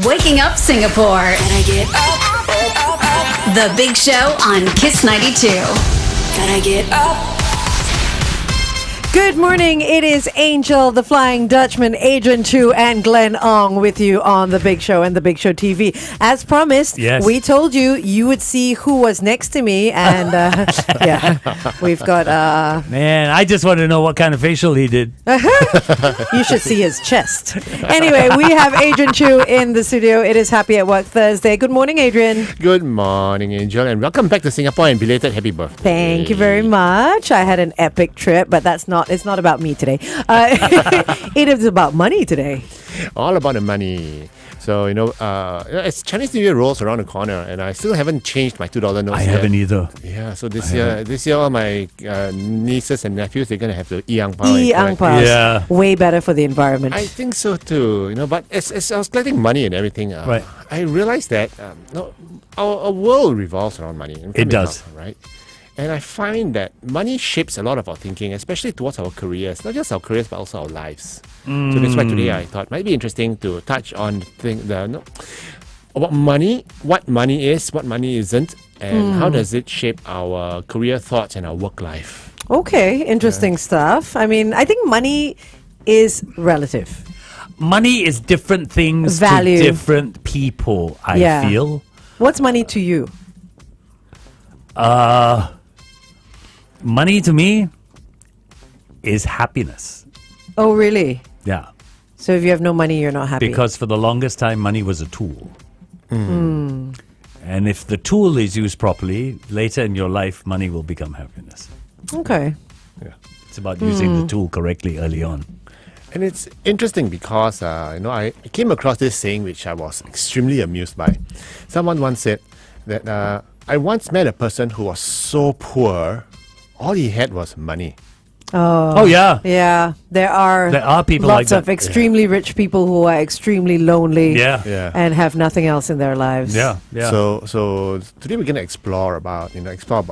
Waking Up Singapore. Gotta get up. The Big Show on Kiss 92. Gotta get up. Good morning. It is Angel, the Flying Dutchman, Adrian Choo, and Glenn Ong with you on The Big Show and The Big Show TV. As promised, we told you would see who was next to me, and yeah, we've got. Man, I just want to know what kind of facial he did. You should see his chest. Anyway, we have Adrian Choo in the studio. It is Happy at Work Thursday. Good morning, Adrian. Good morning, Angel, and welcome back to Singapore and belated happy birthday. Thank you very much. I had an epic trip, but it's not about me today. It is about money today. All about the money. So, as Chinese New Year rolls around the corner, and I still haven't changed my $2 notes I yet. haven't either. Yeah, so this year, all my nieces and nephews, they're going to have to e-ang pao. Yeah. Way better for the environment. I think so too. But as I was collecting money and everything, I realized that our world revolves around money. It does. Right? And I find that money shapes a lot of our thinking, especially towards our careers. Not just our careers, but also our lives. So that's why today I thought it might be interesting to touch on about money, what money is, what money isn't, and how does it shape our career thoughts and our work life. Okay, interesting stuff. I mean, I think money is relative. Money is different things Value. to different people, I feel. What's money to you? Money to me is happiness. Oh, really? Yeah. So if you have no money, you're not happy? Because for the longest time, money was a tool. And if the tool is used properly, later in your life, money will become happiness. Okay. Yeah. It's about using the tool correctly early on. And it's interesting because, I came across this saying which I was extremely amused by. Someone once said that I once met a person who was so poor, all he had was money. Oh, yeah. Yeah, there are people lots like of that. extremely rich people who are extremely lonely and have nothing else in their lives. Yeah. So today we're going to explore about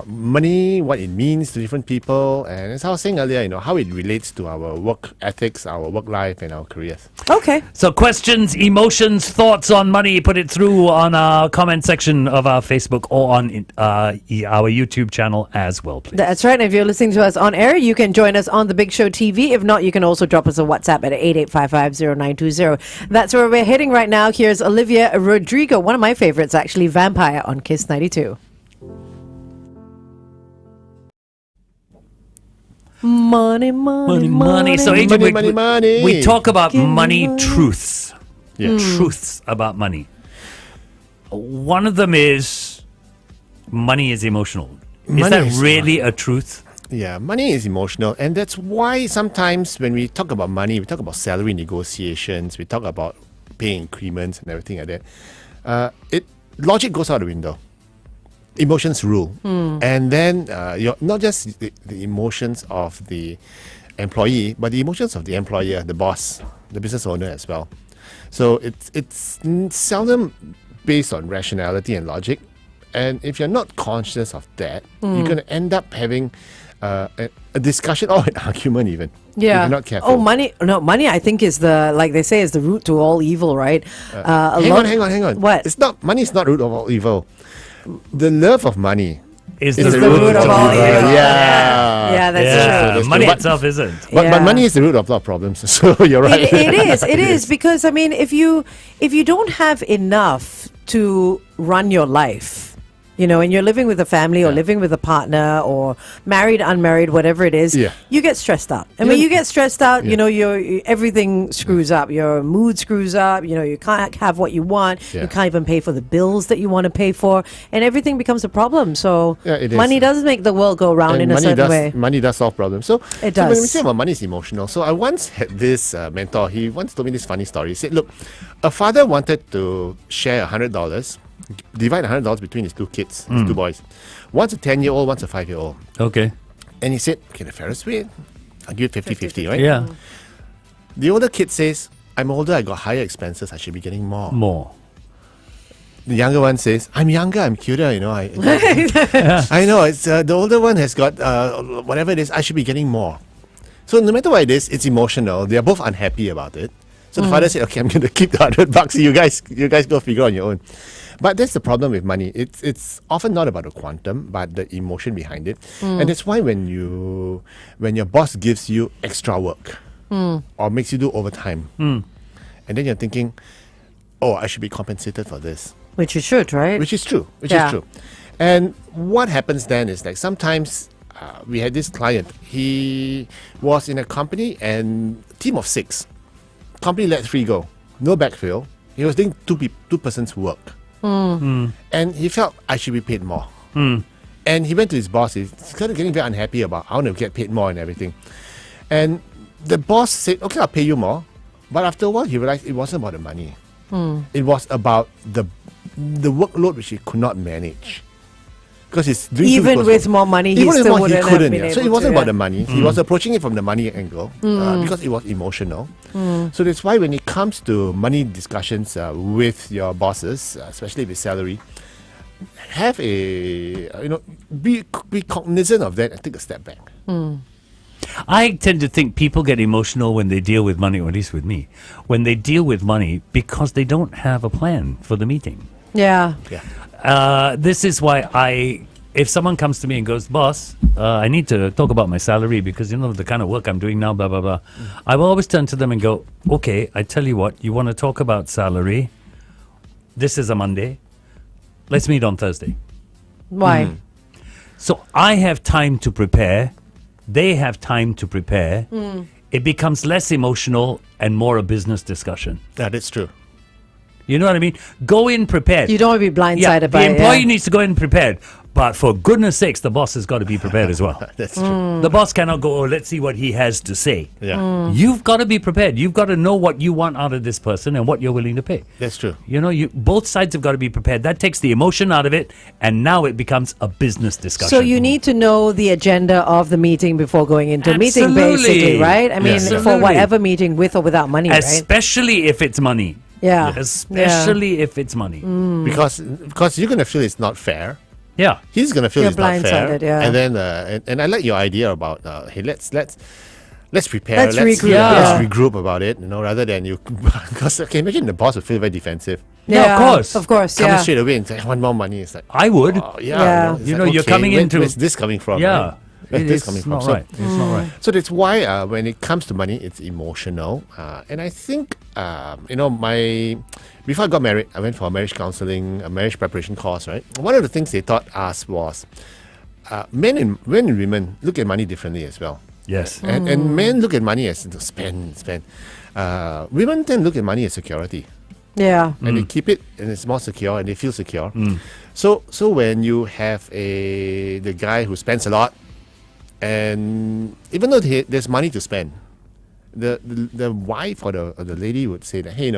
money, what it means to different people, and as I was saying earlier, how it relates to our work ethics, our work life, and our careers. Okay. So questions, emotions, thoughts on money, put it through on our comment section of our Facebook or on our YouTube channel as well, please. That's right. And if you're listening to us on air, you can join us on the Big Show TV. If not, you can also drop us a WhatsApp at 88550920. That's where we're heading right now. Here's Olivia Rodrigo, one of my favorites actually, Vampire on Kiss 92. Money. So, Adrian, money. we talk about Give me money money. truths. Yeah. Truths about money. One of them is money is emotional. Is Money that is really a truth? Yeah, money is emotional, and that's why sometimes when we talk about money, we talk about salary negotiations, we talk about paying increments and everything like that. Logic goes out the window. Emotions rule, and then not just the emotions of the employee, but the emotions of the employer, the boss, the business owner as well. So it's seldom based on rationality and logic, and if you're not conscious of that, you're going to end up having a discussion or an argument even. Yeah. If you're not careful. Oh, money. No, money I think is like they say, is the root to all evil, right? Hang on. What? Money is not root of all evil. The love of money Is is the the root of all evil? Yeah. that's true. Money But- itself isn't. But money is the root of a lot of problems. So you're right. It is because I mean, if you don't have enough to run your life, and you're living with a family or living with a partner or married, unmarried, whatever it is, you get stressed out. And when you get stressed out, everything screws up. Your mood screws up. You can't have what you want. You can't even pay for the bills that you want to pay for, and everything becomes a problem. So it is. money does make the world go round in a certain way. Money does solve problems. So It So when we does. say about money is emotional, so I once had this mentor. He once told me this funny story. He said, look, a father wanted to share $100, divide $100 between his two kids, his two boys. One's a 10-year-old, one's a 5-year-old. Okay. And he said, okay, the fairest way, I'll give it 50-50, right? Yeah. The older kid says, I'm older, I got higher expenses, I should be getting more. The younger one says, I'm younger, I'm cuter, I know, it's the older one has got whatever it is, I should be getting more. So no matter what it is, it's emotional. They are both unhappy about it. So the father said, okay, I'm going to keep the $100. You guys go figure on your own. But that's the problem with money. It's often not about the quantum, but the emotion behind it. And that's why when your boss gives you extra work or makes you do overtime, and then you're thinking, oh, I should be compensated for this. Which you should, right? Which is true. Yeah. And what happens then is like sometimes we had this client. He was in a company and team of 6. Company let 3 go. No backfill. He was doing two persons work. And he felt I should be paid more. And he went to his boss. He's kind of getting very unhappy about I want to get paid more and everything. And the boss said, okay, I'll pay you more. But after a while, he realized it wasn't about the money. It was about the workload which he could not manage. Because he's doing Even with more money, he even with still more, he wouldn't have couldn't. been Yeah. So able it wasn't to, about the money. He was approaching it from the money angle because it was emotional. So that's why when it comes to money discussions with your bosses, especially with salary, have a be cognizant of that and take a step back. I tend to think people get emotional when they deal with money, or at least with me, when they deal with money because they don't have a plan for the meeting. Yeah. This is why if someone comes to me and goes, boss, I need to talk about my salary because the kind of work I'm doing now, blah, blah, blah. I will always turn to them and go, okay, I tell you what, you want to talk about salary? This is a Monday. Let's meet on Thursday. Why? So I have time to prepare. They have time to prepare. It becomes less emotional and more a business discussion. That's true. You know what I mean? Go in prepared. You don't want to be blindsided by the it. employee needs to go in prepared. But for goodness sakes, the boss has got to be prepared as well. That's true. The boss cannot go, oh, let's see what he has to say. Yeah. You've got to be prepared. You've got to know what you want out of this person and what you're willing to pay. That's true. Both sides have got to be prepared. That takes the emotion out of it, and now it becomes a business discussion. So you need to know the agenda of the meeting before going into a meeting, Absolutely. basically, right? I mean, Absolutely. for whatever meeting, with or without money, right? Especially if it's money. Yeah. Especially if it's money. Because you're going to feel it's not fair. Yeah. He's going to feel You're it's not fair. blindsided, yeah. And then and I like your idea about hey, let's prepare. Let's regroup, Let's regroup about it. Rather than you because imagine the boss would feel very defensive. Yeah, of course. Come yeah. straight away and say I want more money. It's like I would. oh, Yeah. it's You like, know, you're okay, coming into- where's this coming from? Yeah. Right? Where's this coming It's from? not So- right. It's not right. So that's why when it comes to money, it's emotional. And I think, before I got married, I went for a marriage counseling, a marriage preparation course, right? One of the things they taught us was men and women look at money differently as well. Yes. And men look at money as spend. Women tend to look at money as security. Yeah. And they keep it, and it's more secure, and they feel secure. So when you have the guy who spends a lot, and even though there's money to spend, the wife or the lady would say that, hey,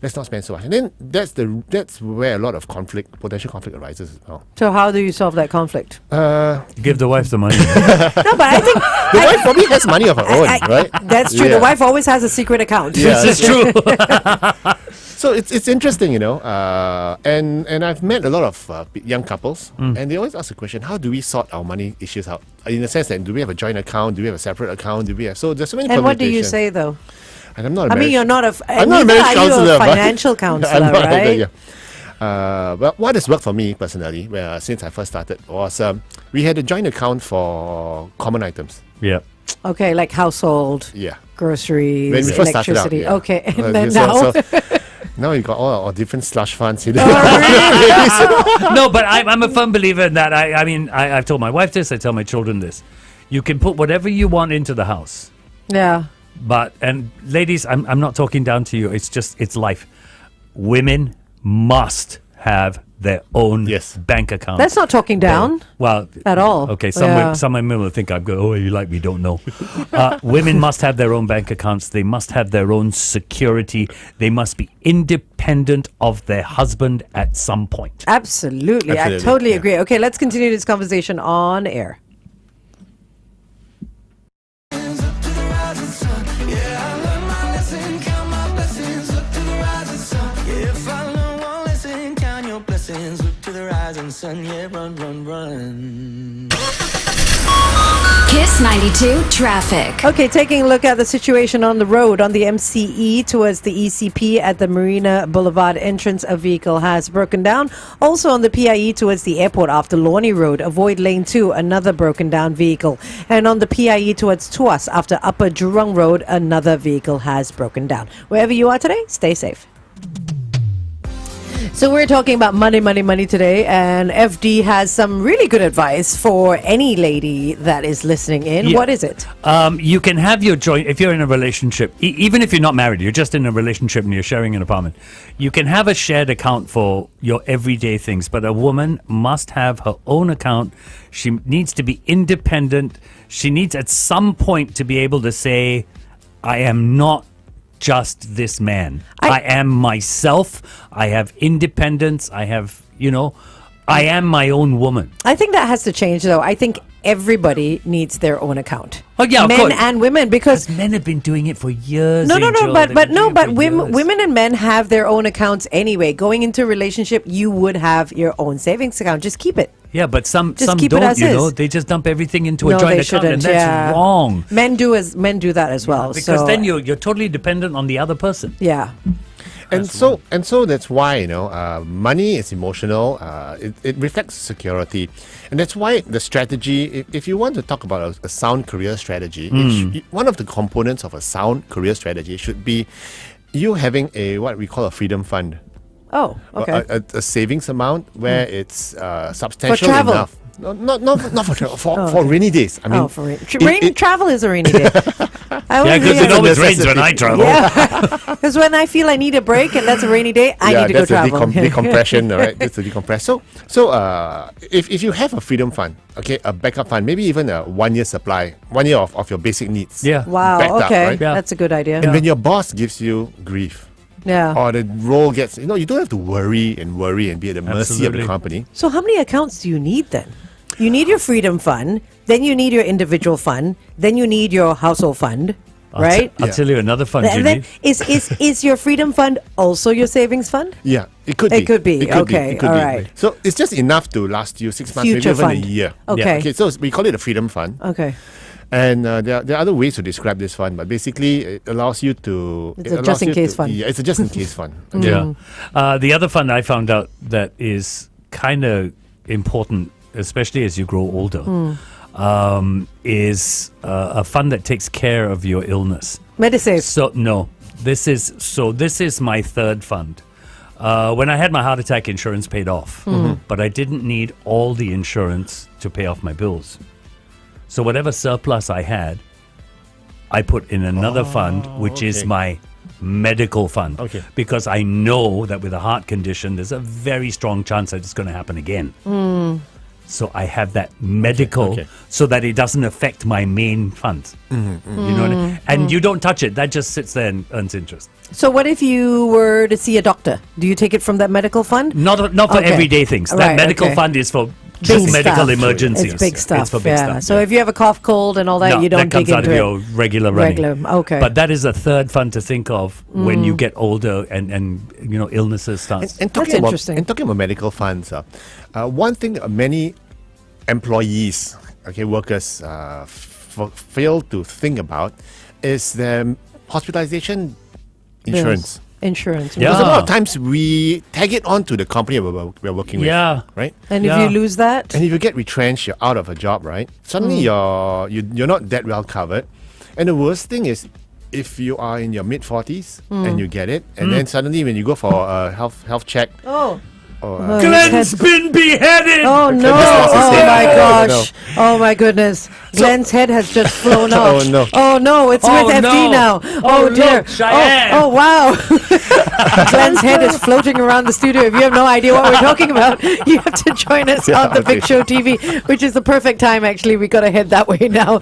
let's not spend so much. And then that's where a lot of potential conflict arises as well. So how do you solve that conflict? Give the wife the money. No, but I think The wife probably has money of her own, right? that's true. Yeah. The wife always has a secret account. Yeah. This is true. So it's interesting, and I've met a lot of young couples, and they always ask the question: how do we sort our money issues out? In the sense that, do we have a joint account? Do we have a separate account? So there's so many. And what do you permutations. say though? And I'm not. A I mean, marriage- you're not a. I'm not a neither marriage are you counselor, a but- financial counselor, I'm not right? either, yeah. Well, what has worked for me personally, since I first started, was we had a joint account for common items. Yeah. Okay, like household, Yeah. groceries, When we first started out, electricity. yeah. Okay, and Uh, then so- now. so now you got all our different slush funds. Oh, No, but I'm a firm believer in that. I mean, I've told my wife this. I tell my children this. You can put whatever you want into the house. Yeah. And ladies, I'm not talking down to you. It's life. Women must have their own Yes. bank account. That's not talking down Well, at all. okay, Yeah. some women will think I'm going, oh, you like me, don't know. Women must have their own bank accounts. They must have their own security. They must be independent of their husband at some point. Absolutely. I Absolutely, totally yeah. agree. Okay, let's continue this conversation on air. Look to the rising sun, yeah, run, run, run. Kiss Kiss 92 traffic. Okay, taking a look at the situation on the road on the MCE towards the ECP at the Marina Boulevard entrance, a vehicle has broken down. Also on the PIE towards the airport after Lornie Road, avoid lane 2, another broken down vehicle. And on the PIE towards Tuas after Upper Jurong Road, another vehicle has broken down. Wherever you are today, stay safe. So we're talking about money today, and FD has some really good advice for any lady that is listening in. Yeah. What is it? You can have your joint, if you're in a relationship, even if you're not married, you're just in a relationship and you're sharing an apartment, you can have a shared account for your everyday things, but a woman must have her own account. She needs to be independent. She needs at some point to be able to say, I am not just this man. I am myself. I have independence. I have, I am my own woman. I think that has to change, though. I think everybody needs their own account. Oh yeah, of men course. and women, because Men have been doing it for years. no, Angel. but They've been doing it for years. women and men have their own accounts anyway. Going into a relationship, you would have your own savings account. Just keep it. Yeah, but some keep it don't. as is. They just dump everything into a No, joint they account, and shouldn't. that's Yeah. wrong. Men do that as well. Because so, then you're totally dependent on the other person. yeah. And so that's why money is emotional. It reflects security, and that's why the strategy. If you want to talk about a sound career strategy, one of the components of a sound career strategy should be you having what we call a freedom fund. Oh, okay. A savings amount where it's substantial travel. enough. No, not for travel. For rainy days. I mean, for travel is a rainy day. Yeah, because it always rains when I travel. Because when I feel I need a break and that's a rainy day, I need to go that's travel. decompression, all right? That's a decompress. So if you have a freedom fund, okay, a backup fund, maybe even a 1 year supply, 1 year of your basic needs. Yeah. Wow. backed up, Okay, right? Yeah. that's a good idea. And when your boss gives you grief, Yeah. or the role gets, you don't have to worry and be at the mercy of Absolutely. the company. So how many accounts do you need then? You need your freedom fund, then you need your individual fund, then you need your household fund, right? I'll tell you another fund you And then need. is your freedom fund also your savings fund? Yeah, it could be. It could be. It could Okay, It could all be. right. So it's just enough to last you 6 months, Future maybe even fund. a year. Okay. Okay, so we call it a freedom fund. Okay. And there are other ways to describe this fund, but basically it allows you to... It's a just-in-case fund. Yeah, it's a just-in-case fund. Yeah. The other fund I found out that is kind of important, especially as you grow older, is a fund that takes care of your illness. Medisave. So no, this is my third fund. When I had my heart attack, insurance paid off, but I didn't need all the insurance to pay off my bills. So whatever surplus I had, I put in another fund, which is okay. my medical fund. Okay. Because I know that with a heart condition, there's a very strong chance that it's going to happen again. So I have that medical Okay. so that it doesn't affect my main fund. You know what I mean? And you don't touch it. That just sits there and earns interest. So what if you were to see a doctor? Do you take it from that medical fund? Not for Okay. everyday things. That Right, medical okay. fund is for Big true medical stuff. emergencies. It's big stuff. It's for big stuff. So if you have a cough, cold, and all that, No, you don't that comes dig out into of it. your regular running. Okay. But that is a third fund to think of when you get older and illnesses start. And That's interesting. talking about medical funds, one thing many employees, workers, fail to think about is the hospitalization insurance. Yes. Insurance. Yeah. Because a lot of times we tag it on to the company we're working with. Yeah. Right? And if Yeah. you lose that, And if you get retrenched, you're out of a job, right? Suddenly you're not that well covered. And the worst thing is if you are in your mid 40s and you get it, and then suddenly when you go for a health check, Glenn's been beheaded! oh no! lost his Oh head. my Oh, gosh! Oh my goodness! Glenn's head has just flown off. Oh, no. Oh no! It's Oh, with FD no. now. Oh, Oh dear! look, Cheyenne. Oh wow! Glenn's head is floating around the studio. If you have no idea what we're talking about, you have to join us on the Big okay. Show TV, which is the perfect time. Actually, we got to head that way now.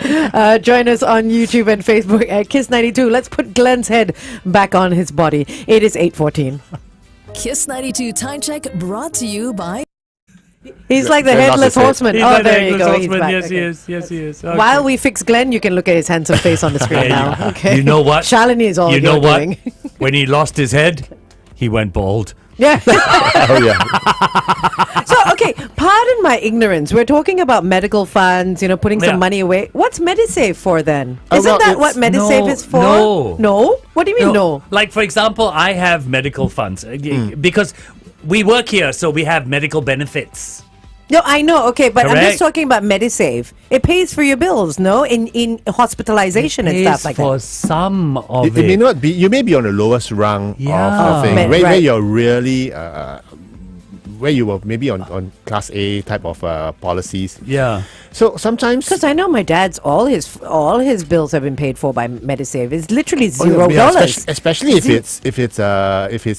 Join us on YouTube and Facebook at Kiss 92. Let's put Glenn's head back on his body. It is 8:14. Kiss 92 Time Check brought to you by... He's like the Glenn lost headless his head. horseman. He's Oh, like there you Nicholas go. He's Osmond. back. Yes, Okay. he is. Yes, he is. Okay. While we fix Glenn, you can look at his handsome face on the screen Yeah, now. Okay. You know what? Shalini is all You know you're what? doing. When he lost his head, he went bald. Yeah. oh yeah, So, okay, part pardon my ignorance. We're talking about medical funds, putting Yeah. some money away. What's MediSave for then? Oh, Isn't well, that what it's- MediSave No, is for? no. No? What do you mean no? Like, for example, I have medical funds because we work here, so we have medical benefits. No, I know. Okay, but I'm Correct. just talking about MediSave. It pays for your bills, no? In hospitalization and Pays stuff like for that. some of It may not be. You may be on the lowest rung Yeah. of thing, Right. where you're really, where you were maybe on class A type of policies. Yeah. So sometimes. Because I know my dad's all his bills have been paid for by MediSave. It's literally Oh, yeah, $0. yeah, especially if it's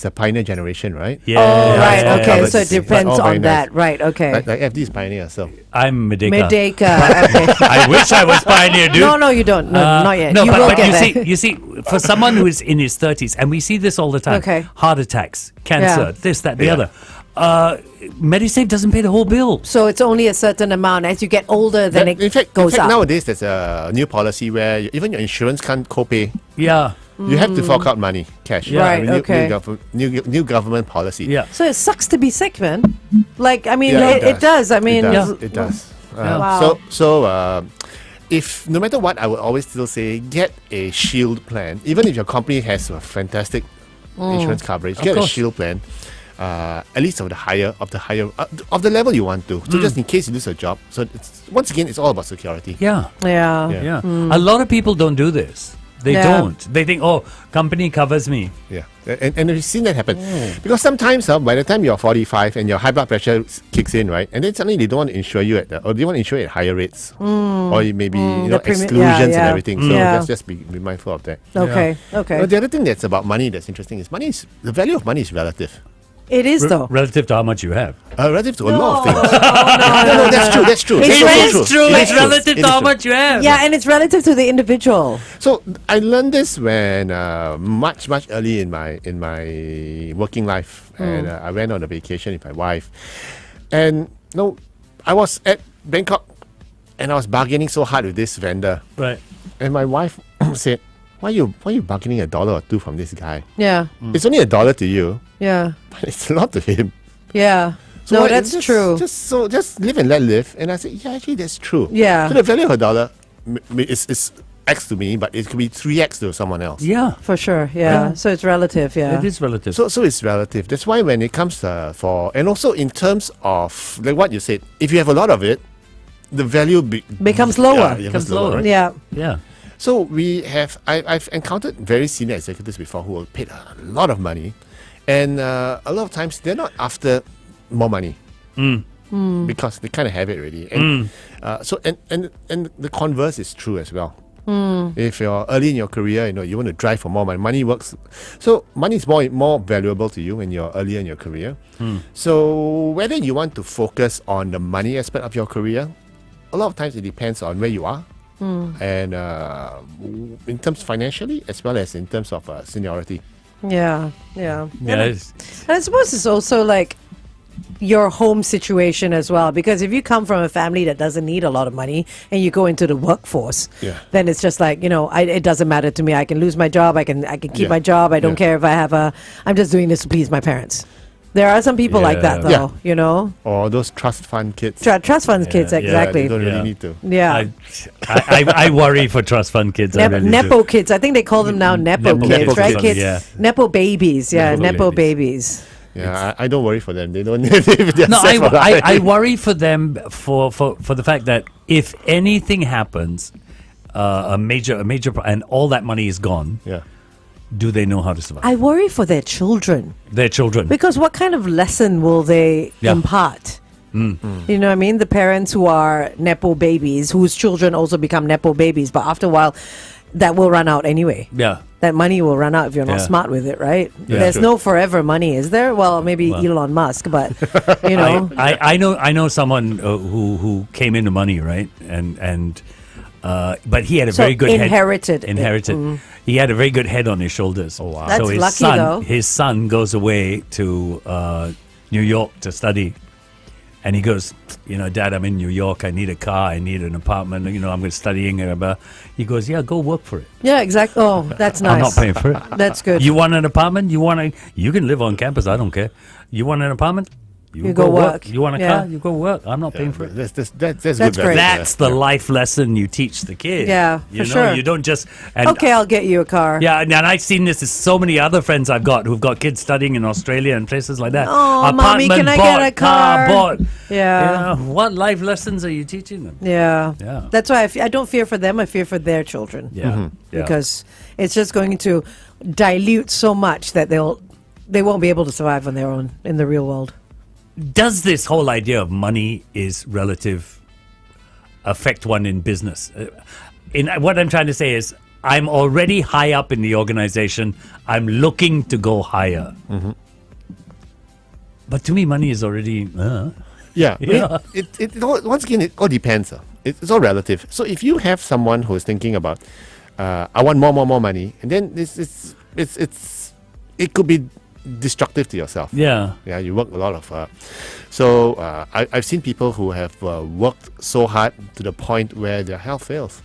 a pioneer generation, right? Yeah. Oh, right. yeah, Okay. yeah. So it But depends all very on nice. that. Right. Okay. Like FD is pioneer, so I'm Medeka. Medeka. Okay. I wish I was pioneer, dude. No, you don't. No, not yet. No, you but, will but get there. you see, for someone who is in his 30s, and we see this all the time, Okay. heart attacks, cancer, Yeah. this, that, the Yeah. other. MediSave doesn't pay the whole bill. So it's only a certain amount. As you get older, then it in fact, goes up. nowadays there's a new policy where even your insurance can't co-pay. Yeah. You have to fork out money, cash. Yeah. Right, New, okay. new government policy. Yeah. So it sucks to be sick, man. Like, I mean, Yeah, it does. I mean, it does. Yeah. It does. Wow. If no matter what, I would always still say get a shield plan. Even if your company has a fantastic insurance coverage, get a course. shield plan. At least of the higher of the level you want to. So just in case you lose a job. So once again, it's all about security. Yeah. yeah. Yeah. Yeah. A lot of people don't do this. They Yeah. don't. They think, oh, company covers me. Yeah, and we've seen that happen because sometimes by the time you're 45 and your high blood pressure kicks in, right, and then suddenly they don't want to insure you or they want to insure you at higher rates, or maybe The premium- exclusions yeah. and everything. So Yeah. let's just be mindful of that. Okay. Okay. Now, the other thing that's about money that's interesting is the value of money is relative. It is though. Relative to how much you have. Relative to a lot of things. No, that's true. That's true. It's That's very also true. It is It's relative It to is how true. much you have. Yeah, and it's relative to the individual. So I learned this when much early in my working life, and I went on a vacation with my wife, and I was at Bangkok, and I was bargaining so hard with this vendor, Right. and my wife said, "Why you bargaining $1 or $2 from this guy? Yeah. It's only $1 to you, Yeah. but it's a lot to him." Yeah. So No, why- that's true. Just live and let live. And I said, yeah, actually, that's true. Yeah. So the value of $1 is X to me, but it could be 3X to someone else. Yeah. For sure. Yeah. So it's relative. Yeah. It is relative. So it's relative. That's why when it comes and also in terms of like what you said, if you have a lot of it, the value Becomes lower. Becomes lower. Right? Yeah. yeah. So I've encountered very senior executives before who were paid a lot of money, and a lot of times they're not after more money because they kind of have it already. And so the converse is true as well. If you're early in your career, you want to drive for more money. Money works. So money is more valuable to you when you're earlier in your career. So whether you want to focus on the money aspect of your career, a lot of times it depends on where you are. And in terms financially as well as in terms of seniority. Yeah. Yeah. Yeah. it's- And I suppose it's also like your home situation as well, because if you come from a family that doesn't need a lot of money and you go into the workforce, Yeah. then it's just like, it doesn't matter to me. I can lose my job. I can keep Yeah. my job. I don't Yeah. care if I'm just doing this to please my parents. There are some people like that Yeah. though, Or those trust fund kids. Trust funds kids, Yeah, exactly. They don't really Yeah. need to. Yeah. I worry for trust fund kids. I really do. Nepo kids. I think they call them now Nepo Nepo kids, kids, right? kids, Kids. yeah. Nepo babies. Yeah. Nepo Nepo babies. Yeah, I don't worry for them. They don't. They're No, set for life. I worry for them for the fact that if anything happens, a major and all that money is gone, Yeah. do they know how to survive? I worry for their children. Their children. Because what kind of lesson will they Yeah. impart? You know what I mean? The parents who are Nepo babies, whose children also become Nepo babies, but after a while, that will run out anyway. Yeah. That money will run out if you're not Yeah. smart with it, right? Yeah. There's True. no forever money, is there? Well, maybe Well. Elon Musk, but you know. I know someone who came into money, right? And but he had a So very good inherited head. it. Inherited. He had a very good head on his shoulders. Oh wow. That's so his lucky, son, though. His son goes away to New York to study. And he goes, Dad, I'm in New York. I need a car. I need an apartment. I'm going studying. He goes, yeah, go work for it. Yeah, exactly. Oh, that's nice. I'm not paying for it. That's good. You want an apartment? You can live on campus. I don't care. You want an apartment? You go work. You want a Yeah. car? You go work. I'm not paying for it. That's That's good. great. That's the life lesson you teach the kids. Yeah, you for know, sure. You don't just and Okay, I'll get you a car. yeah, and I've seen this with so many other friends I've got who've got kids studying in Australia and places like that. Oh, Mommy, can I get a car? bought. Yeah. You know, what life lessons are you teaching them? Yeah. Yeah. That's why I don't fear for them. I fear for their children. Yeah, yeah. Because it's just going to dilute so much that they won't be able to survive on their own in the real world. Does this whole idea of money is relative affect one in business? What I'm trying to say is, I'm already high up in the organization. I'm looking to go higher. But to me, money is already. Yeah. Yeah. Once again, it all depends. It's all relative. So if you have someone who is thinking about, I want more money, and then it could be destructive to yourself. Yeah. Yeah, you work a lot of. I've seen people who have worked so hard to the point where their health fails.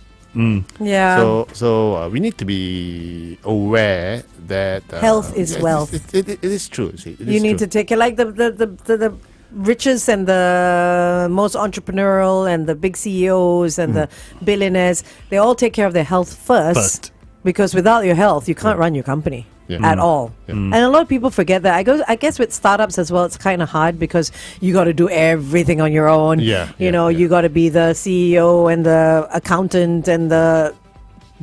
Yeah. So we need to be aware that Health is wealth. It is true. See, You need to take care, like the richest and the most entrepreneurial and the big CEOs and the billionaires. They all take care of their health first. Because without your health, you can't run your company. Yeah. At all. And a lot of people forget that. I guess with startups as well, it's kind of hard because you got to do everything on your own. You got to be the CEO and the accountant and the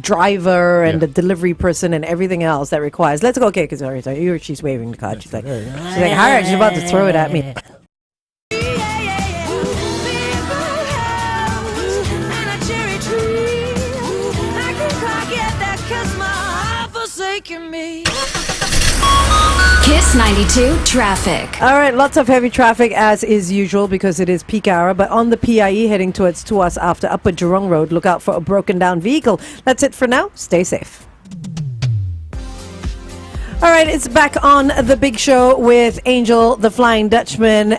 driver and the delivery person and everything else that requires. Let's go. Okay, because she's waving the card. She's like, all right, she's about to throw it at me. Kiss 92 traffic. All right, lots of heavy traffic as is usual because it is peak hour. But on the PIE heading towards Tuas after Upper Jurong Road, look out for a broken down vehicle. That's it for now. Stay safe. All right, it's back on The Big Show with Angel, the Flying Dutchman,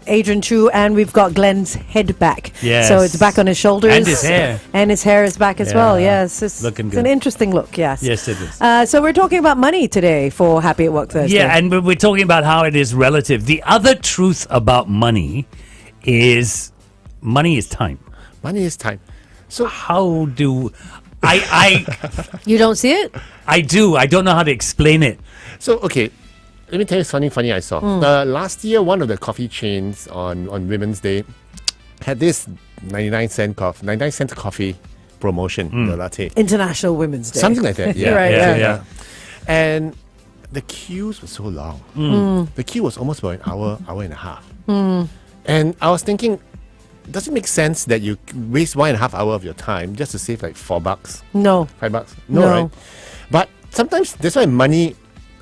Adrian Choo, and we've got Glenn's head back. Yes. So it's back on his shoulders. And his hair. And his hair is back as well, Yeah. yes. It's Looking It's good. an interesting look, yes. Yes, it is. So we're talking about money today for Happy at Work Thursday. Yeah, and we're talking about how it is relative. The other truth about money is time. Money is time. So How do I You don't see it? I do. I don't know how to explain it. So, okay, let me tell you something funny I saw. Last year, one of the coffee chains on Women's Day had this 99 cent coffee promotion, the latte. International Women's Day. Something like that, yeah. Right, yeah. And the queues were so long. The queue was almost about an hour and a half. And I was thinking, does it make sense that you waste 1.5 hours of your time just to save like $4? No. $5? No. Right? But sometimes that's why money.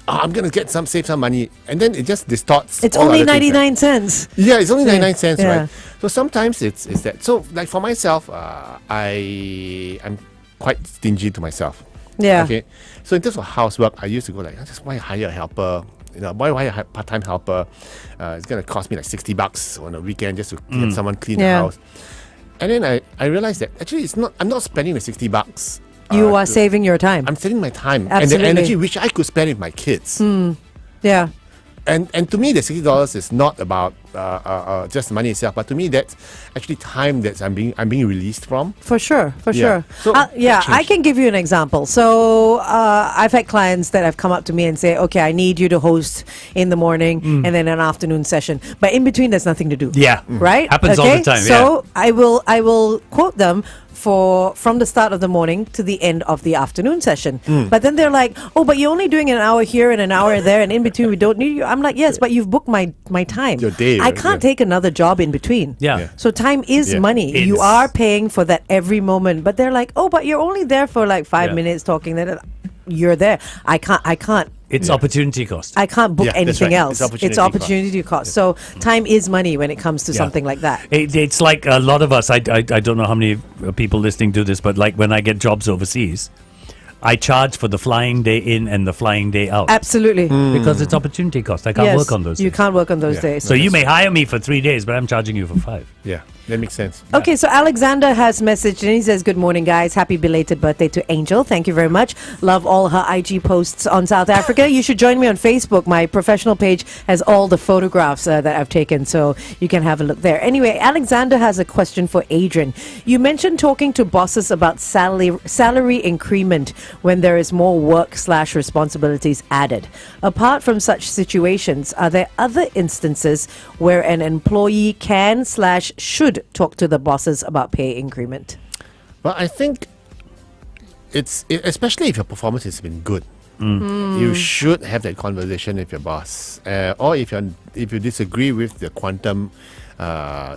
I'm gonna save some money, and then it just distorts. It's all only other things, 99 cents. Yeah, it's only 99 cents, Yeah. right? So sometimes it's that. So like for myself, I'm quite stingy to myself. Yeah. Okay. So in terms of housework, I used to go like, just why hire a helper? Why hire a part-time helper? It's gonna cost me like $60 on a weekend just to get someone clean the Yeah. house. And then I realized that actually it's not. I'm not spending the $60. You are saving your time. I'm saving my time Absolutely. and the energy which I could spend with my kids. Yeah. And to me, the $60 is not about just money itself, but to me, that's actually time that I'm being released from. For sure. Yeah. So I change. can give you an example. So I've had clients that have come up to me and say, okay, I need you to host in the morning and then an afternoon session. But in between, there's nothing to do. Yeah. Right? Happens all the time, So I will quote them from the start of the morning to the end of the afternoon session. But then they're like, oh, but you're only doing an hour here and an hour there, and in between we don't need you. I'm like, yes, but you've booked my time. Your day, I right? can't Yeah. take another job in between. Yeah. Yeah. So time is Yeah. money. It You is. are paying for that every moment. But they're like, oh, but you're only there for like 5 Yeah. minutes talking. Then you're there. I can't. It's opportunity cost. I can't book Yeah, that's anything right. else. It's It's opportunity cost. So time is money when it comes to something like that. It's like a lot of us. I don't know how many people listening do this, but like when I get jobs overseas, I charge for the flying day in and the flying day out. Absolutely. Because it's opportunity cost. I can't Yes, work on those you days. can't work on those Yeah. days. So you may hire me for 3 days, but I'm charging you for 5. Yeah, that makes sense. Okay, so Alexander has messaged and he says, "Good morning, guys. Happy belated birthday to Angel. Thank you very much. Love all her IG posts on South Africa. You should join me on Facebook. My professional page has all the photographs that I've taken, so you can have a look there." Anyway, Alexander has a question for Adrian. You mentioned talking to bosses about salary increment when there is more work/responsibilities added. Apart from such situations, are there other instances where an employee can/should talk to the bosses about pay increment? But I think especially if your performance has been good, you should have that conversation with your boss, or if you disagree with the quantum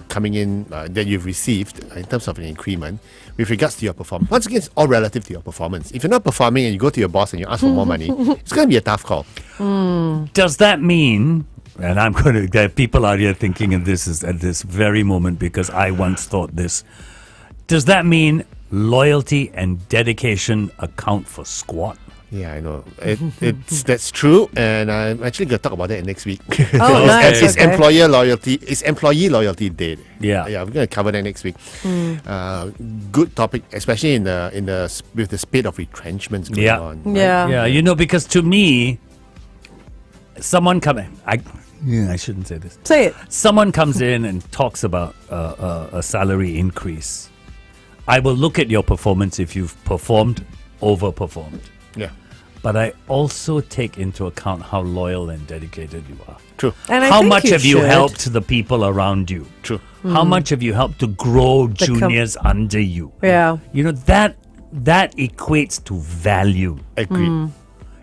coming in that you've received in terms of an increment with regards to your performance. Once again, it's all relative to your performance. If you're not performing and you go to your boss and you ask for more money, it's going to be a tough call. Does that mean, and I'm going to, there are people out here thinking of this at this very moment because I once thought this. Does that mean loyalty and dedication account for squat? Yeah, I know. That's true, and I'm actually going to talk about that next week. Oh, nice. It's Okay. employee loyalty day. Yeah. Yeah, we're going to cover that next week. Good topic, especially in the with the spate of retrenchments going Yeah. on. right? Yeah. Yeah, because to me, someone I shouldn't say this. Say it. Someone comes in and talks about a salary increase. I will look at your performance if you've performed, overperformed. Yeah, But I also take into account how loyal and dedicated you are. true. And I How think much have you should. helped the people around you? True. How much have you helped to grow com- juniors under you? Yeah. That equates to value. Agreed.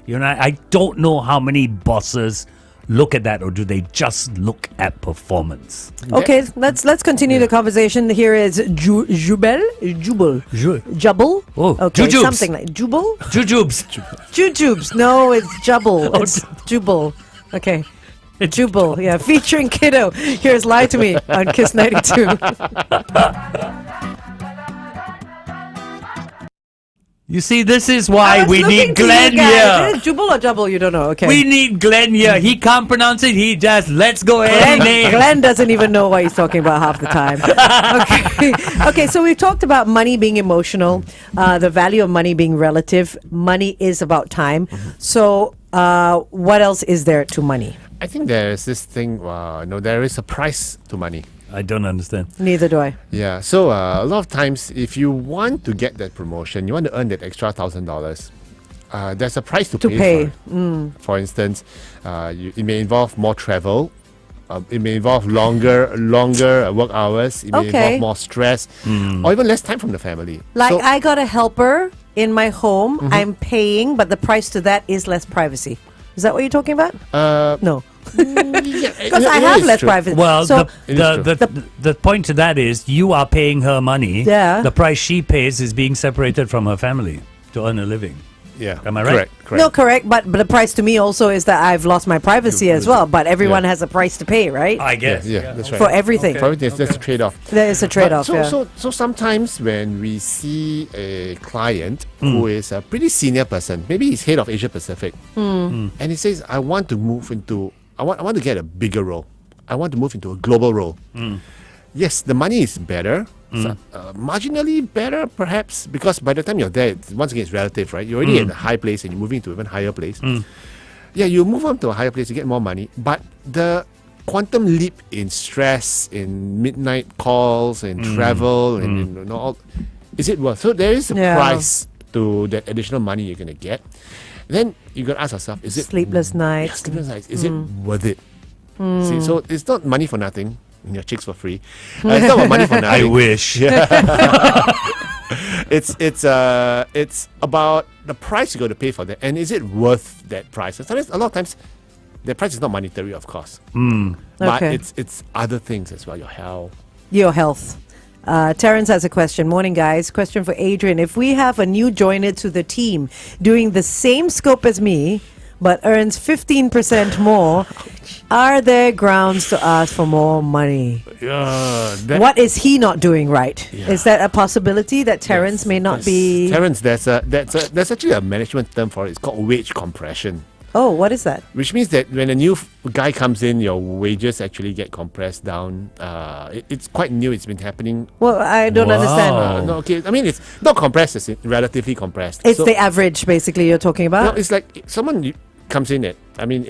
I don't know how many bosses look at that, or do they just look at performance? Okay, let's continue the conversation. Here is Jubel. Jubble. Oh, okay, Jujubes. something like Jubal. Jujubes. Jujubes. No, it's Jubble. Oh, It's Jubal. Okay. Jubal, yeah, featuring Kiddo. Here's Lie to Me on Kiss 92. You see, this is I why was we looking need to you Glenn guys. here. Is it Jubal or Jubble? You don't know. Okay. We need Glenn here. He can't pronounce it. He just lets go any name. Glenn doesn't even know what he's talking about half the time. Okay. Okay, so we've talked about money being emotional, the value of money being relative. Money is about time. So, what else is there to money? I think there's this thing. There is a price to money. I don't understand. Neither do I. Yeah, so a lot of times, if you want to get that promotion, you want to earn that extra $1,000. There's a price to pay. For it. For instance, it may involve more travel. It may involve longer work hours. It may Okay. involve more stress, or even less time from the family. Like, So- I got a helper in my home. I'm paying, but the price to that is less privacy. Is that what you're talking about? No. Because I have less privacy. Well, so, It is the point to that is you are paying her money. Yeah. The price she pays is being separated from her family to earn a living. Yeah, Am I right? Correct. no, correct. But the price to me also is that I've lost my privacy as well. But everyone Yeah. has a price to pay, right? I guess. Yeah, that's right. For everything. For everything, that's a trade-off. There is a trade-off. But Yeah. so sometimes when we see a client who is a pretty senior person, maybe he's head of Asia Pacific, and he says, "I want to move into, I want to get a bigger role. I want to move into a global role." Yes, the money is better, marginally better perhaps, because by the time you're there, once again, it's relative, right? You're already in a high place and you're moving to an even higher place. Yeah, you move on to a higher place, you get more money, but the quantum leap in stress, in midnight calls, in travel, and in all, is it worth? So there is a Yeah. price to that additional money you're going to get. Then you got to ask yourself, is it Sleepless Yeah, nights. sleepless nights. Is it worth it? See, so it's not money for nothing. And your chicks for free. It's not about money for nothing. I wish. It's about the price you got to pay for that, and is it worth that price? And sometimes, a lot of times, the price is not monetary, of course, but Okay. it's other things as well. Your health. Your health. Terrence has a question. Morning, guys. Question for Adrian. If we have a new joiner to the team doing the same scope as me, but earns 15% more, are there grounds to ask for more money? What is he not doing right? Yeah. Is that a possibility that Terence may not be? Terence, there's actually a management term for it. It's called wage compression. Oh, what is that? Which means that when a new guy comes in, your wages actually get compressed down. It's quite new. It's been happening. Well, I don't understand. No, okay. I mean, it's not compressed. It's relatively compressed. It's the average, basically, you're talking No, about? it's like someone comes in at. I mean,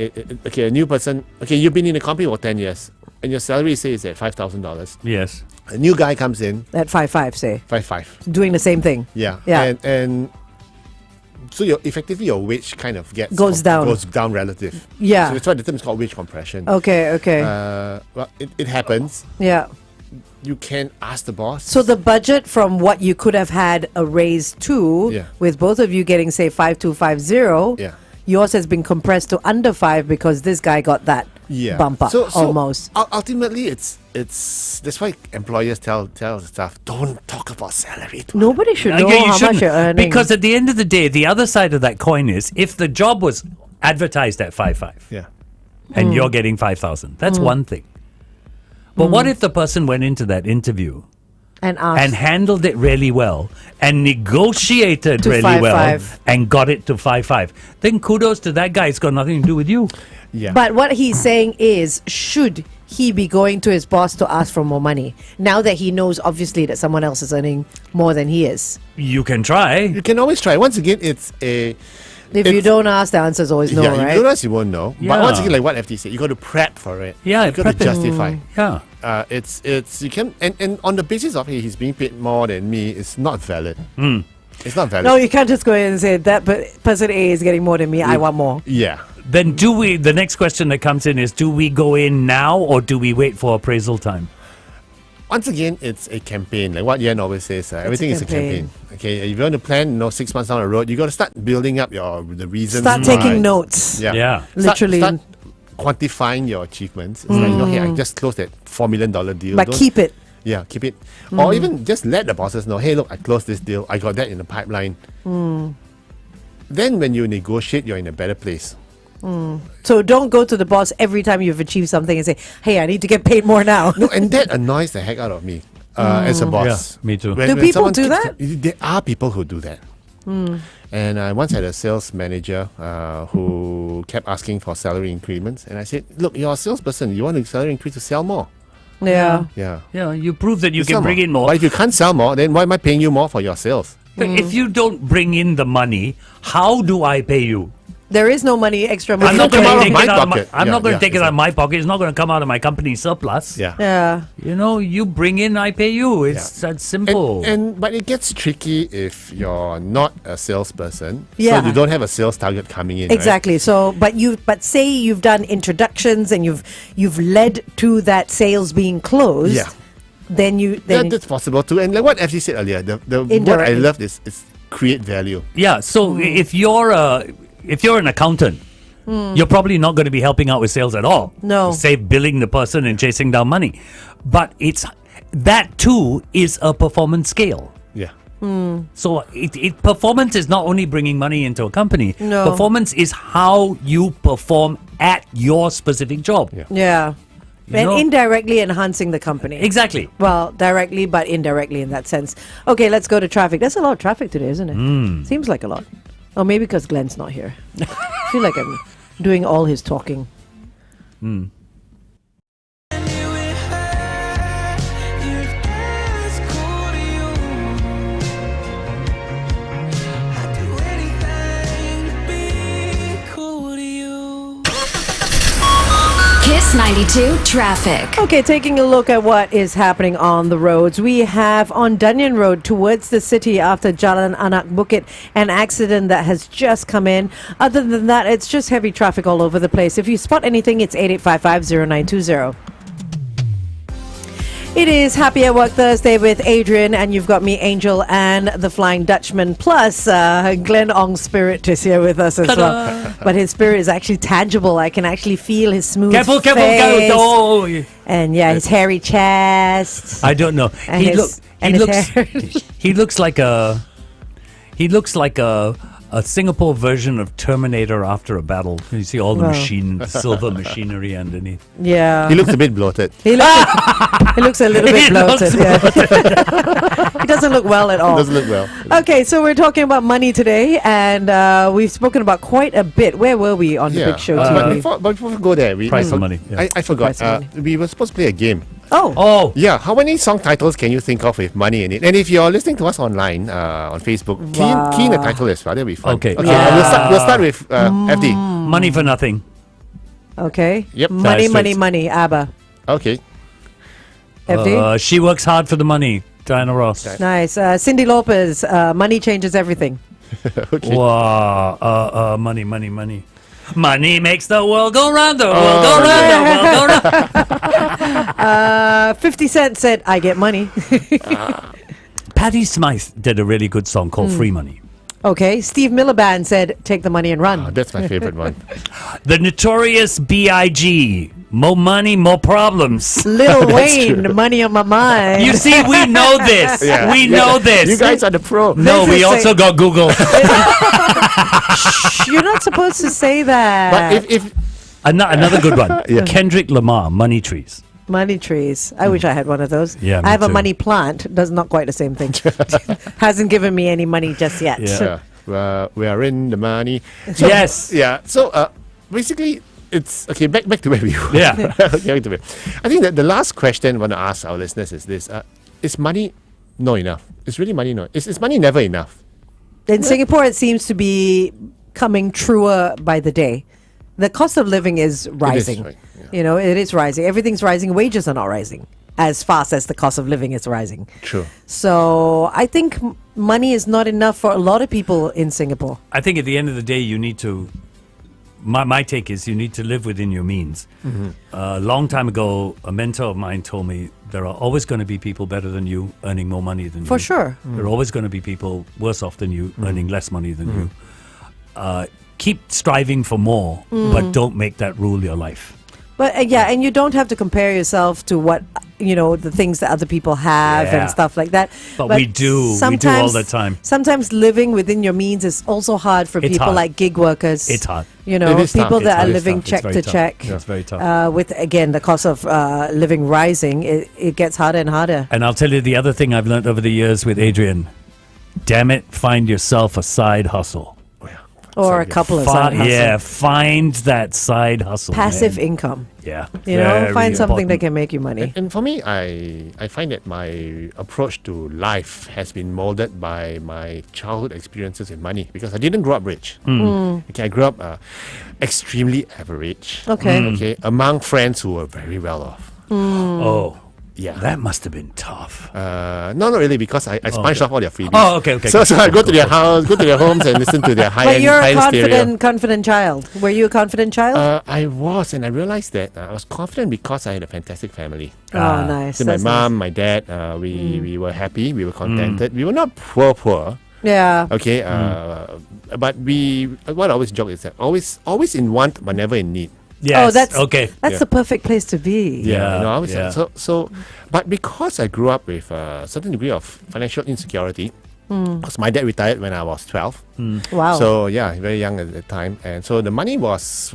okay, a new person. Okay, you've been in the company for 10 years, and your salary say is at $5,000. Yes. A new guy comes in, At 5.5, say. 5.5. Doing the same thing. Yeah. Yeah. And so effectively your wage kind of Goes down. Goes down relative. Yeah. So that's why the term is called wage compression. Okay. Well, it happens. Yeah. You can ask the boss. So the budget from what you could have had a raise to, Yeah. with both of you getting, say, 5,250, Yeah. yours has been compressed to under 5 because this guy got that bump up, almost. Ultimately, it's that's why employers tell the staff, don't talk about salary. Nobody should know Yeah, you how much shouldn't, you're earning. because at the end of the day, the other side of that coin is if the job was advertised at 5.5 Yeah. and you're getting 5,000, that's one thing. But what if the person went into that interview and asked. and handled it really well and negotiated To really well 5.5. and got it to 5.5? Then kudos to that guy. It's got nothing to do with you. Yeah. But what he's saying is, should he be going to his boss to ask for more money now that he knows, obviously, that someone else is earning more than he is? You can try. you can always try. Once again, it's a. If you don't ask, the answer is always no, yeah, if right? you don't ask, you won't know. Yeah. But once again, like what FT said, you got to prep for it. Yeah, you got to prep it. justify. Yeah. It's you can and on the basis of hey, he's being paid more than me, it's not valid. It's not valid. No, you can't just go in and say that person A is getting more than me. I want more. Yeah. Then the next question that comes in is, do we go in now or do we wait for appraisal time? Once again, it's a campaign. Like what Yan always says, everything is a campaign. Okay, if you want to plan, 6 months down the road, you got to start building up the reasons. Start why. taking notes. Yeah. Yeah. Literally. Start quantifying your achievements. It's like, hey, I just closed that $4 million deal. But keep it. Yeah, keep it. Or even just let the bosses know, hey, look, I closed this deal. I got that in the pipeline. Then when you negotiate, you're in a better place. So don't go to the boss every time you've achieved something and say, hey, I need to get paid more now. No, and that annoys the heck out of me as a boss. Yeah, me too. Do people someone do keeps- that? There are people who do that. And I once had a sales manager who kept asking for salary increments. And I said, look, you're a salesperson. You want a salary increase to sell more. Yeah. Yeah. Yeah, you prove that you Sell can bring in more. But if you can't sell more, then why am I paying you more for your sales? But if you don't bring in the money, how do I pay you? There is no money, extra money. I'm not come going out to of take my it out of my, pocket. I'm Yeah, not going to yeah, take it out of my pocket. It's not going to come out of my company surplus. Yeah. Yeah. You know, you bring in, I pay you. It's that simple. But it gets tricky if you're not a salesperson. Yeah. So you don't have a sales target coming in. Exactly. So, but say you've done introductions and you've led to that sales being closed. Yeah. Then Right? That's possible too. And like what FG said earlier, the word I Indirectly. love is create value. Yeah, so if you're an accountant, you're probably not going to be helping out with sales at all. No. Say billing the person and chasing down money. But that too is a performance scale. Yeah. So performance is not only bringing money into a company. No. Performance is how you perform at your specific job. Yeah. Yeah. You And know? indirectly enhancing the company. Exactly. Well, directly, but indirectly in that sense. Okay, let's go to traffic. There's a lot of traffic today, isn't it? Seems like a lot. Or maybe because Glenn's not here. I feel like I'm doing all his talking. Kiss 92 traffic. Okay, taking a look at what is happening on the roads. We have on Dunyan Road towards the city after Jalan Anak Bukit an accident that has just come in. Other than that, it's just heavy traffic all over the place. If you spot anything, it's 88550920. It is Happy at Work Thursday with Adrian, and you've got me, Angel, and the Flying Dutchman. Plus, Glenn Ong's spirit is here with us as well. But his spirit is actually tangible. I can actually feel his smooth Careful, face. Oh. And yeah, his hairy chest. I don't know. And his hair. He looks like a a Singapore version of Terminator after a battle. You see all the Wow. silver machinery underneath. Yeah. He looks a bit bloated. He looks a little bit He looks bloated. Yeah. He doesn't look well at all. Doesn't look well. Okay, so we're talking about money today, and we've spoken about quite a bit. Where were we on the big show but today? before we go there, Price of money. Yeah. I forgot. Price of money. We were supposed to play a game. Oh, Yeah, how many song titles can you think of with money in it? And if you're listening to us online on Facebook, key in the title as well. That'll be fun. Okay. We'll start with FD. Money for nothing. okay. Yep. Money, Nice. money, money. ABBA. Okay. FD. She works hard for the money. Diana Ross. Nice. Cindy Lopez. Money changes everything. Okay. Wow. Money. Money makes the world go round, the world go round, the world go round. 50 Cent said, "I get money." Patti Smythe did a really good song called Free Money. Okay. Steve Miliband said, "Take the money and run." That's my favorite one. The Notorious B.I.G. More money, more problems. Lil Wayne, money on my mind. You see, we know this. Yeah. We know this. You guys are the pro. No, This we is also like- got Google. You're not supposed to say that. But if Another good one. Yeah. Kendrick Lamar, Money Trees. Money trees. I wish I had one of those. Yeah, I me have a too. money plant. Does not quite the same thing. Hasn't given me any money just yet. Yeah. we are in the money. Yes. Yeah. So basically, it's okay. Back to where we were. Yeah. Okay, back to where- I think that the last question I want to ask our listeners is this: is money not enough? Is really money not? Is money never enough? In Singapore, it seems to be coming truer by the day. The cost of living is rising. right, yeah. You know, it is rising. Everything's rising. Wages are not rising as fast as the cost of living is rising. True. So I think money is not enough for a lot of people in Singapore. I think at the end of the day, you need to. My take is you need to live within your means. A long time ago, a mentor of mine told me there are always going to be people better than you earning more money than you. For sure. There are always going to be people worse off than you earning less money than you. Keep striving for more, but don't make that rule your life. But yeah, and you don't have to compare yourself to what, you know, the things that other people have Yeah. and stuff like that. But we do. We do all the time. Sometimes living within your means is also hard for It's people hard. like gig workers. It's hard. You know, It is tough. people It's that are very living tough. check very to tough. check. Yeah, it's very tough. With, again, the cost of living rising, it gets harder and harder. And I'll tell you the other thing I've learned over the years with Adrian. Damn it, find yourself a side hustle. Or a couple of side hustles. Yeah, find that side hustle. Passive man. income. Yeah. You know, very find something that important. can make you money. And for me, I find that my approach to life has been molded by my childhood experiences with money because I didn't grow up rich. Okay, I grew up extremely average. Okay. Okay, among friends who were very well off. Oh, Yeah. that must have been tough. No, not really, because I sponged off all their freebies. Oh, okay. So I go to their house, go to their homes, and listen to their But high-end, you're a high-end stereo. confident child. Were you a confident child? I was, and I realized that I was confident because I had a fantastic family. Oh, nice. So my That's mom, my dad, we were happy, we were contented. We were not poor. nice. Yeah. Okay, but what I always joke is that always in want, but never in need. Yes. Oh, that's okay. That's Yeah. the perfect place to be. Yeah. You know, I always yeah. so, but because I grew up with a certain degree of financial insecurity, because my dad retired when I was 12. Wow. So yeah, very young at the time, and so the money was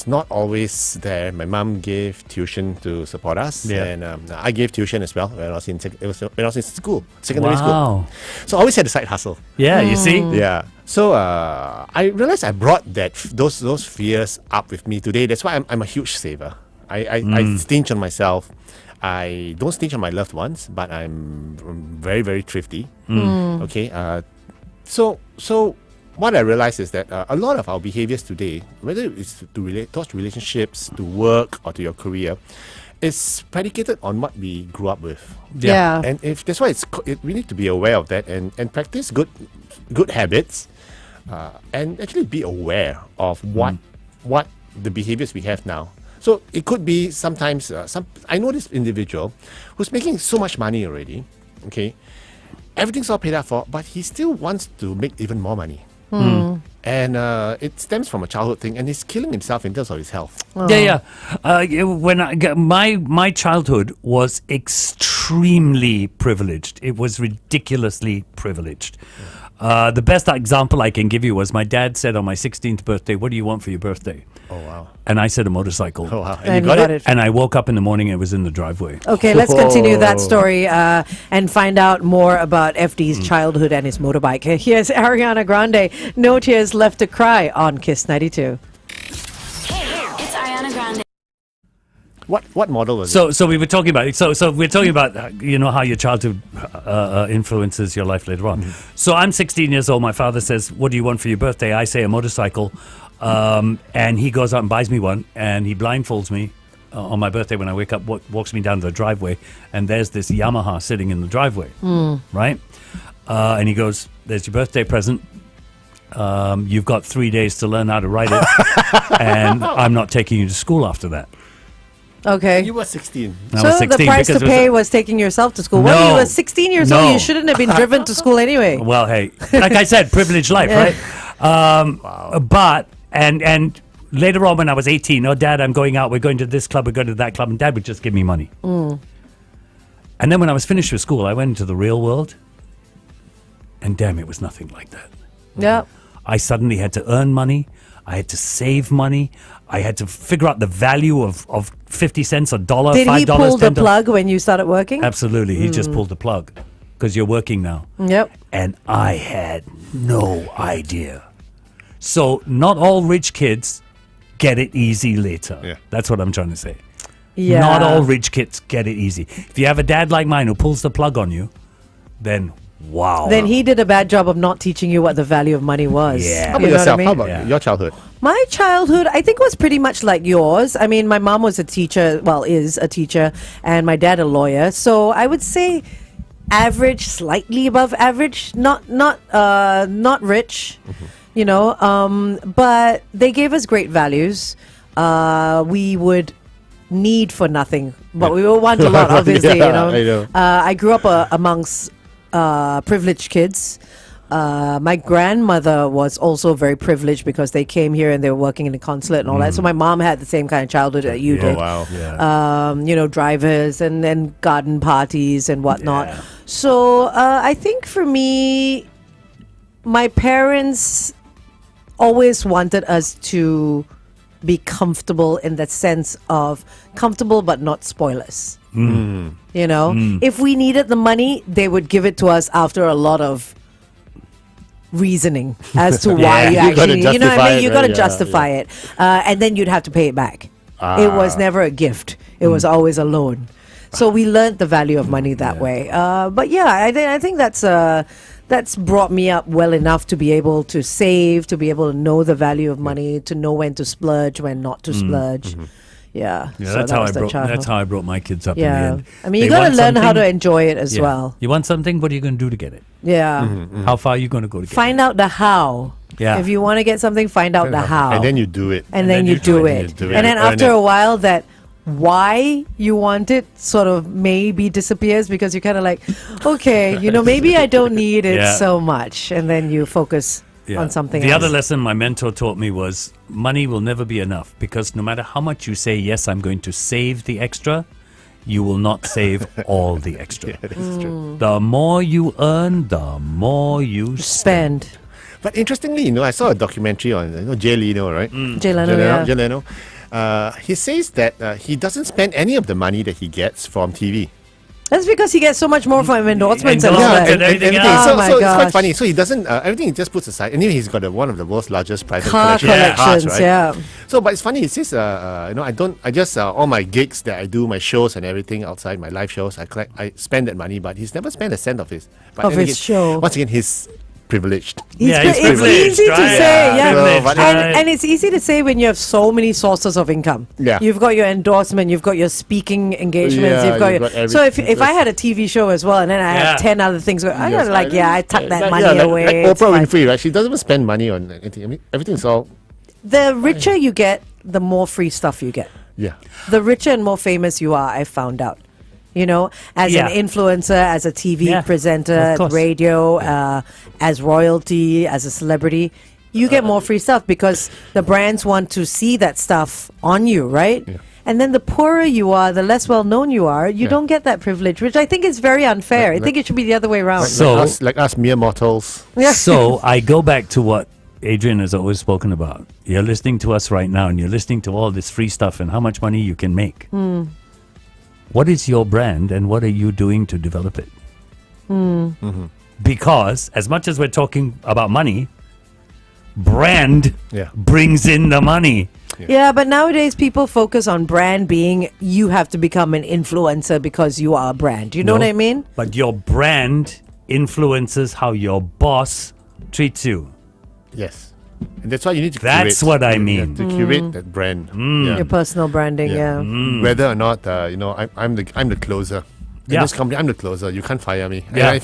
not always there. My mom gave tuition to support us, Yeah. and I gave tuition as well when I was in secondary school. Wow. So I always had a side hustle. Yeah, you see? Yeah. So I realized I brought those fears up with me today. That's why I'm a huge saver. I stinge on myself. I don't stinge on my loved ones, but I'm very, very thrifty. Okay. So what I realized is that a lot of our behaviors today, whether it's to relate towards relationships, to work, or to your career, is predicated on what we grew up with. Yeah. And if that's why we need to be aware of that and practice good habits, and actually be aware of what the behaviors we have now. So it could be sometimes I know this individual who's making so much money already. Okay, everything's all paid up for, but he still wants to make even more money. And it stems from a childhood thing, and he's killing himself in terms of his health. When my childhood was extremely privileged. It was ridiculously privileged. The best example I can give you was my dad said on my 16th birthday, "What do you want for your birthday?" Oh, wow. And I said a motorcycle. Oh, wow. And you got it. And I woke up in the morning and it was in the driveway. Okay, let's continue that story and find out more about FD's childhood and his motorbike. Here's Ariana Grande. No Tears Left to Cry on Kiss 92. It's Ariana Grande. What model was it? So we were talking about it. So we're talking about how your childhood influences your life later on. So I'm 16 years old. My father says, "What do you want for your birthday?" I say a motorcycle, and he goes out and buys me one, and he blindfolds me on my birthday when I wake up, walks me down to the driveway, and there's this Yamaha sitting in the driveway, right? And he goes, "There's your birthday present. You've got 3 days to learn how to ride it, and I'm not taking you to school after that." Okay. You were 16. I So was 16 the price to because it was pay was taking yourself to school. No. Well, you were 16 years old. No. You shouldn't have been driven to school anyway. Well, hey, like I said, privileged life, right? But and later on when I was 18, "Oh, Dad, I'm going out. We're going to this club. We're going to that club," and Dad would just give me money. And then when I was finished with school, I went into the real world, and damn, it was nothing like that. Yeah. I suddenly had to earn money. I had to save money. I had to figure out the value of 50 cents, a dollar, Did $5, he pull the $10. plug when you started working? Absolutely. He just pulled the plug because you're working now. Yep. And I had no idea. So not all rich kids get it easy later. Yeah. That's what I'm trying to say. Yeah. Not all rich kids get it easy. If you have a dad like mine who pulls the plug on you, then wow. Then he did a bad job of not teaching you what the value of money was. Yeah. How about You know what I yourself? mean? How about Yeah. your childhood? My childhood, I think, was pretty much like yours. I mean, my mom was a teacher, is a teacher, and my dad a lawyer. So I would say average, slightly above average, not rich, but they gave us great values. We would need for nothing, but we will want a lot, obviously. Yeah, I know. I grew up amongst privileged kids. My grandmother was also very privileged because they came here and they were working in the consulate and all that. So my mom had the same kind of childhood that you did. wow. Yeah. Drivers and then garden parties and whatnot. Yeah. So I think for me, my parents always wanted us to be comfortable in the sense of comfortable but not spoilers. If we needed the money, they would give it to us after a lot of reasoning as to why you You gotta actually, you know what I justify mean? it, You got to right? justify it, and then you'd have to pay it back. It was never a gift; it was always a loan. So we learned the value of money that way. But yeah, I think that's brought me up well enough to be able to save, to be able to know the value of money, to know when to splurge, when not to splurge. Yeah, Yeah, so that's that how was I the brought. childhood. That's how I brought my kids up. In the Yeah, end. I mean, you They got to want learn how to something- enjoy it as Yeah. well. You want something? What are you going to do to get it? Yeah. How far are you going to go to get Find out the how. Yeah. If you want to get something, find out the how. And then you do it. And then you do it. You do it. And then Earn after it. a while, that why you want it sort of maybe disappears because you're kind of like, okay, maybe I don't need it Yeah. so much. And then you focus Yeah. on something The else. other lesson my mentor taught me was money will never be enough because no matter how much you say, yes, I'm going to save the extra, you will not save all the extra. That is true. The more you earn, the more you spend. Spend. But interestingly, I saw a documentary on Jay Leno, right? Jay Leno, yeah. Jay Leno. He says that he doesn't spend any of the money that he gets from TV. That's because he gets so much more from endorsements and all Endorsements that. and everything everything. else. Oh So, my so it's quite gosh. funny. So he doesn't, everything he just puts aside. Anyway, he's got one of the world's largest private Car collections of cars, collections, right? yeah. So, but it's funny. He says, I just all my gigs that I do, my shows and everything outside my live shows, I spend that money, but he's never spent a cent of his. But Of then his again, show. Once again, he's privileged. Yeah, It's he's privileged, easy to right? say, Yeah, yeah. privileged, but- right. And it's easy to say when you have so many sources of income. Yeah. You've got your endorsement, you've got your speaking engagements, Yeah, you've got you've your. got So if everything. I had a TV show as well, and then I Yeah. have 10 other things, I Yes, gotta I tuck that like- money yeah, like- away. Like it's Oprah fine. Winfrey, right? She doesn't even spend money on anything. I mean, everything's all The richer you get, the more free stuff you get. yeah. The richer and more famous you are, I found out. As Yeah. an influencer, as a TV Yeah, presenter, of course. radio, as royalty, as a celebrity, you get more free stuff because the brands want to see that stuff on you, right? Yeah. And then the poorer you are, the less well known you are, you don't get that privilege, which I think is very unfair. I think it should be the other way around. So- like us mere mortals. So I go back to what Adrian has always spoken about. You're listening to us right now and you're listening to all this free stuff and how much money you can make. What is your brand and what are you doing to develop it? Because as much as we're talking about money, brand Yeah. brings in the money. Yeah, but nowadays people focus on brand being you have to become an influencer because you are a brand. You know No, what I mean? But your brand influences how your boss treats you. Yes. And that's why you need to That's curate. what I You have mean. to curate that brand. Yeah. Your personal branding, yeah. Whether or not I'm the closer. In Yeah. this company, I'm the closer. You can't fire me. Yeah. And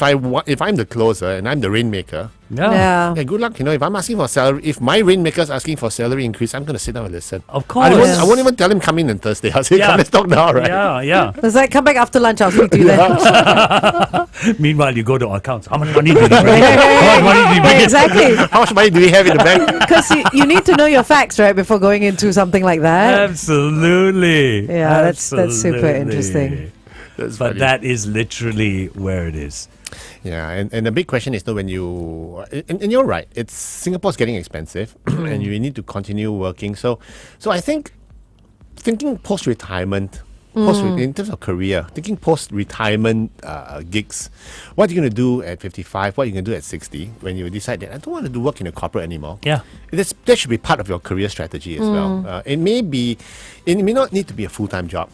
if I'm the closer and I'm the rainmaker, Yeah. yeah, good luck. If I'm asking for salary, if my rainmaker's asking for salary increase, I'm gonna sit down and listen. Of I course. won't, Yes. I won't even tell him come in on Thursday. I'll say, Yeah. come, let's talk now, right? Yeah. It's like, come back after lunch, I'll speak to you then. Meanwhile, you go to accounts. How much money did you bring? How much money did you bring? Yeah, exactly. How much money do we have in the bank? Because you need to know your facts, right, before going into something like that. Absolutely. Yeah, that's super Absolutely. interesting. That's But funny. that is literally where it is. Yeah, and the big question is, when you and you're right, it's Singapore's getting expensive, and you need to continue working. So I think thinking post retirement, in terms of career, thinking post retirement gigs, what are you going to do at 55? What are you going to do at 60 when you decide that I don't want to do work in a corporate anymore? Yeah. That should be part of your career strategy as well. It may not need to be a full-time job.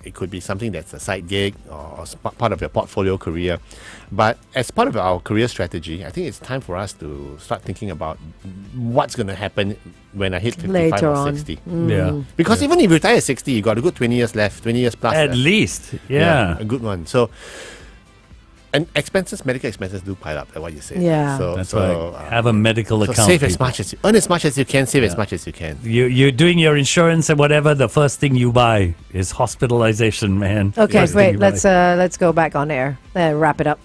It could be something that's a side gig or part of your portfolio career. But as part of our career strategy, I think it's time for us to start thinking about what's going to happen when I hit 55 Later or on. 60. Yeah. Because even if you retire at 60, you got a good 20 years left, 20 years plus At left. least. Yeah. A good one. So, and medical expenses do pile up, like what you said. Yeah. So, That's so, right. Have a medical so account. save as people. much as you earn, as much as you can, save as much as you can. You're doing your insurance and whatever. The first thing you buy is hospitalization, man. Okay, First thing wait, you buy. let's go back on air. Wrap it up.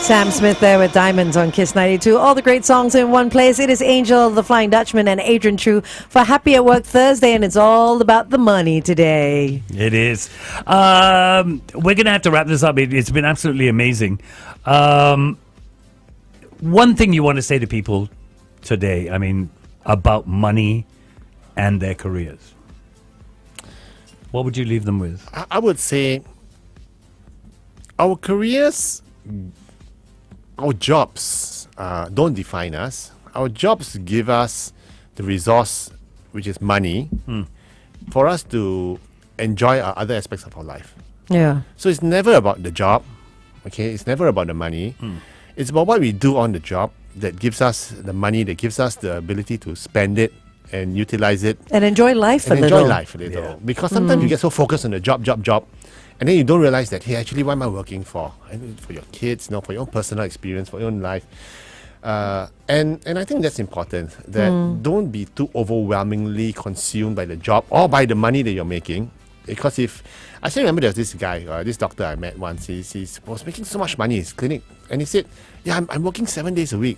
Sam Smith there with Diamonds on Kiss 92. All the great songs in one place. It is Angel, the Flying Dutchman, and Adrian Choo for Happy at Work Thursday, and it's all about the money today. It is. We're going to have to wrap this up. It's been absolutely amazing. One thing you want to say to people today, about money and their careers. What would you leave them with? I would say our careers, our jobs don't define us. Our jobs give us the resource, which is money, for us to enjoy our other aspects of our life. Yeah. So it's never about the job, okay? It's never about the money. It's about what we do on the job that gives us the money, that gives us the ability to spend it and utilize it And enjoy life and a enjoy little. life a little. Yeah. Because sometimes you get so focused on the job, and then you don't realize that, hey, actually, what am I working for? And for your kids, for your own personal experience, for your own life. And I think that's important, that don't be too overwhelmingly consumed by the job or by the money that you're making. Because I still remember there's this guy, this doctor I met once, he was making so much money in his clinic. And he said, yeah, I'm working 7 days a week.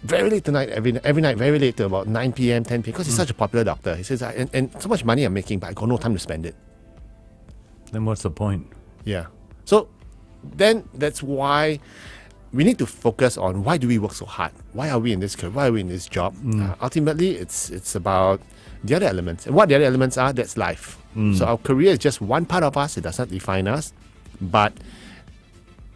Very late tonight, every night, very late to about 9 p.m., 10 p.m. Because he's such a popular doctor. He says, and so much money I'm making, but I got no time to spend it. Then what's the point? Yeah. So then that's why we need to focus on why do we work so hard? Why are we in this career? Why are we in this job? Ultimately, it's about the other elements. And what the other elements are, that's life. So our career is just one part of us. It does not define us. But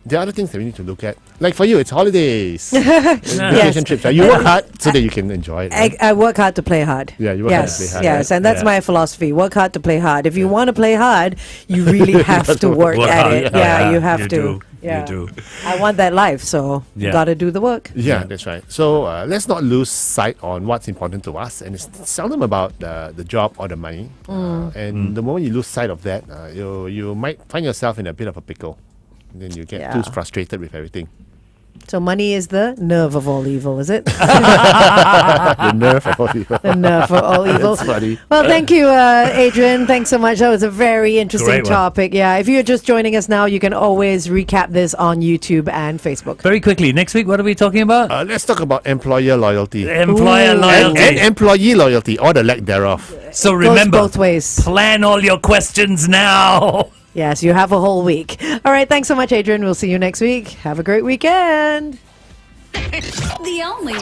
there are other things that we need to look at. Like for you, it's holidays, vacation trips. Right? You work hard so that you can enjoy it. Right? I work hard to play hard. Yeah, you work hard to yes, play hard, Yes, right? and that's Yeah. my philosophy. Work hard to play hard. If you want to play hard, you really have to work Work at hard, it. yeah. Yeah, you have You to. do. Yeah. You do. I want that life, so you Yeah. got to do the work. Yeah, that's right. So let's not lose sight on what's important to us, and it's seldom about the job or the money. And the moment you lose sight of that, you might find yourself in a bit of a pickle. And then you get Yeah. too frustrated with everything. So So money is the nerve of all evil, is it? The nerve of all people. The nerve of all evil. That's funny. Well, thank you, Adrian. Thanks so much. That was a very interesting Great one. topic. Yeah, if you're just joining us now, you can always recap this on YouTube and Facebook. Very quickly, next week, what are we talking about? Let's talk about employer loyalty. Employer Ooh. loyalty. And employee loyalty, or the lack thereof. So Goes remember, both ways. plan all your questions now. Yes, you have a whole week. All right, thanks so much, Adrian. We'll see you next week. Have a great weekend. The only